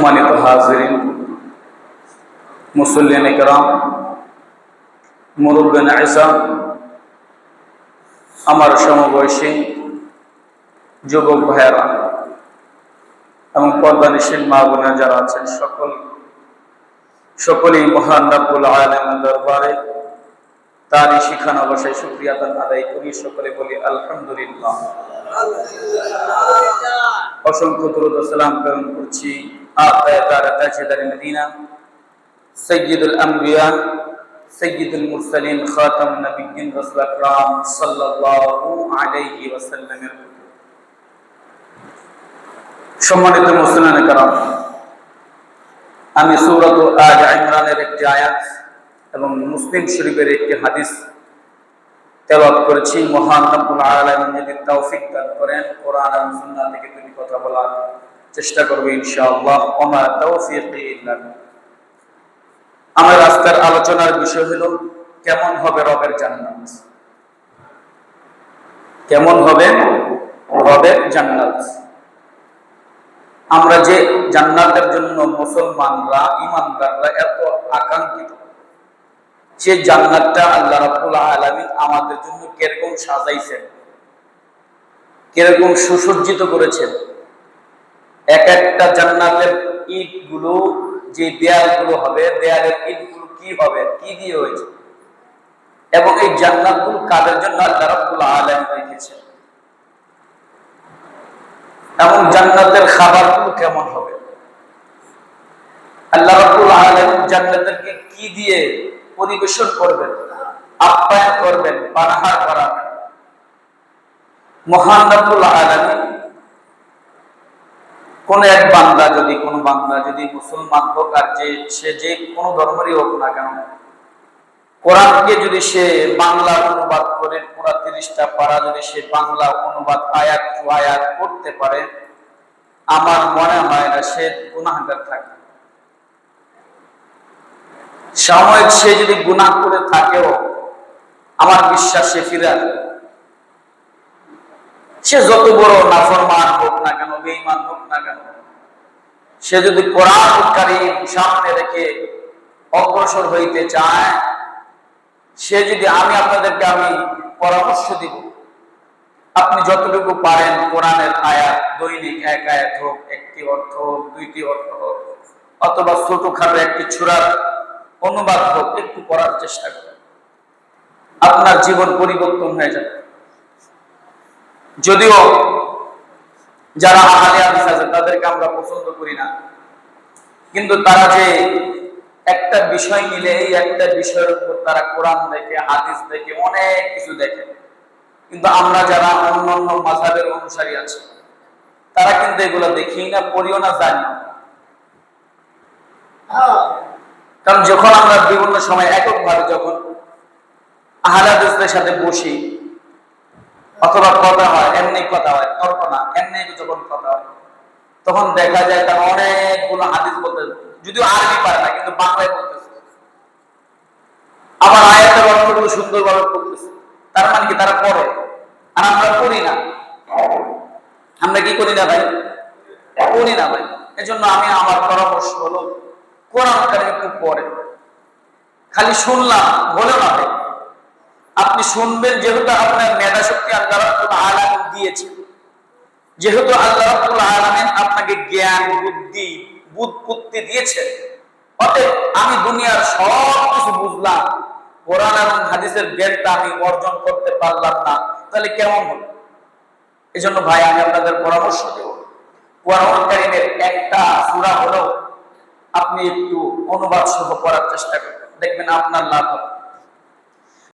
সম্মানিত হাজিরিন, মুসল্লিয়ান ইকরাম, মুরব্বিয়ান ইসলাম, আমার সমবয়সী যুবক ভাইয়েরা এবং পর্দানিশীল মা বোনেরা যারা আছেন সকলেই মহান রব্বুল আলামিনের দরবারে তারই শিখানো ভাষায় শুকরিয়া আদায় করি। সকলে বলি আলহামদুলিল্লাহ। অসংখ্য দরুদ ও সালাম প্রেরণ করছি তাজদার মদিনা সাইয়্যিদুল আম্বিয়া সাইয়্যিদুল মুরসালিন খাতামুন নবিয়্যিন রাসূল আকরাম সাল্লাল্লাহু আলাইহি ওয়াসাল্লামের। সম্মানিত মুসলিমান کرام, আমি সূরা আল ইমরানের একটি আয়াত এবং মুসলিম শরীফের একটি হাদিস তেলাওয়াত করেছি। মহান রব্বুল আলামিন যদি তৌফিক দান করেন, কোরআন এবং সুন্নাহ থেকে দুটি কথা বলার চেষ্টা করব ইনশাআল্লাহ। ওমা তাওফীকি ইল্লা বিল্লাহ। আমার আজকের আলোচনার বিষয় হলো কেমন হবে রবের জান্নাত। কেমন হবে রবের জান্নাত। আমরা যে জান্নাতের জন্য মুসলমানরা, ঈমানদাররা এত আকাঙ্ক্ষিত, যে জান্নাতটা আল্লাহ রাব্বুল আলামিন আমাদের জন্য কিরকম সাজাইছেন, কিরকম সুসজ্জিত করেছেন। এক একটা জান্নাতের ইটগুলো, যে দেয়ালগুলো হবে, দেয়ালের ইটগুলো কি হবে, কি দিয়ে হয়েছে, এবং এই জান্নাতগুলো কাদের জন্য আল্লাহ রাব্বুল আলামিন রেখেছেন, এবং জান্নাতের খাবারগুলো কেমন হবে। আল্লাহ রাব্বুল আলামিন জান্নাতকে কি দিয়ে পরিবেশন করবেন, আপ্যায়ন করবেন, পানাহার করাবেন। মহান রব্বুল আলামিন কোন এক বান্দা যদি মুসলমান হোক, আর সে যে কোন ধর্মেরই হোক না কেন, কোরআনকে যদি সে বাংলা অনুবাদ করে পুরা 30টা পারা যদি সে বাংলা অনুবাদ আয়াত টু আয়াত করতে পারে, আমার মনে হয় না সে গুনাহগার থাকে। সাময়িক সে যদি গুনাহ করে থাকেও, আমার বিশ্বাস সে ফিরে আসবে। সে যত বড় নাফরমান হোক না কেন, বেঈমান হোক না কেন, সে যদি কোরআন কারীম সামনে রেখে অগ্রসর হইতে চায়, সে যদি আমি পরামর্শ দিব, আপনি যতটুকু পারেন কোরআনের আয়াত, দৈনিক এক আয়াত হোক, একটি অর্থ হোক, 2টি অর্থ হোক, অথবা ছোটখাটো একটি সূরার অনুবাদ হোক, একটু পড়ার চেষ্টা করেন। আপনার জীবন পরিবর্তন হয়ে যাবে। যদিও যারা আহলে হাদিস আছে তাদেরকে আমরা পছন্দ করি না, কিন্তু তারা যে একটা বিষয় নিলে এই একটা বিষয়ের উপর তারা কোরআন দেখে, হাদিস দেখে, অনেক কিছু দেখে। কিন্তু আমরা যারা অন্যান্য মাযহাবের অনুসারী আছি, তারা কিন্তু এগুলো দেখি না, পড়িও না, জানি না। কারণ যখন আমরা বিভিন্ন সময় এককভাবে যখন আহলে হাদিসদের সাথে বসি, অথবা কথা হয়, এমনি কথা হয়, তর্ক না, এমনি যখন কথা হয়, তখন দেখা যায় তারা অনেকগুলো হাদিস বলতে, যদিও আরবি পারে না, কিন্তু বাংলায় বলতেছে, আবার আয়াতের অর্থগুলো সুন্দরভাবে বলতেছে। তার মানে কি তারা পড়ে, আর আমরা পড়ি না। আমরা কি করি না ভাই? পড়ি না ভাই। এজন্য আমার পরামর্শ হলো, কোরআন কারীম একটু পড়ে। খালি শুনলাম বলে না ভাই, আপনি শুনবেন, যেহেতু আপনার মেধা শক্তি আল্লাহ রাব্বুল আলামিন দিয়েছেন, যেহেতু আল্লাহ রাব্বুল আলামিন আপনাকে জ্ঞান, বুদ্ধি, বুদ্ধি দিয়েছেন, অতএব আমি দুনিয়ার সব কিছু বুঝলাম, কোরআন এবং হাদিসের জ্ঞানটা আমি অর্জন করতে পারলাম না, তাহলে কেমন হলো? এজন্য ভাই আমি আপনাদের পরামর্শ দেব, কোরআন কারীমের একটা সূরা হলো আপনি একটু অনুবাদ সহ পড়ার চেষ্টা করবেন, দেখবেন আপনার লাভ হবে।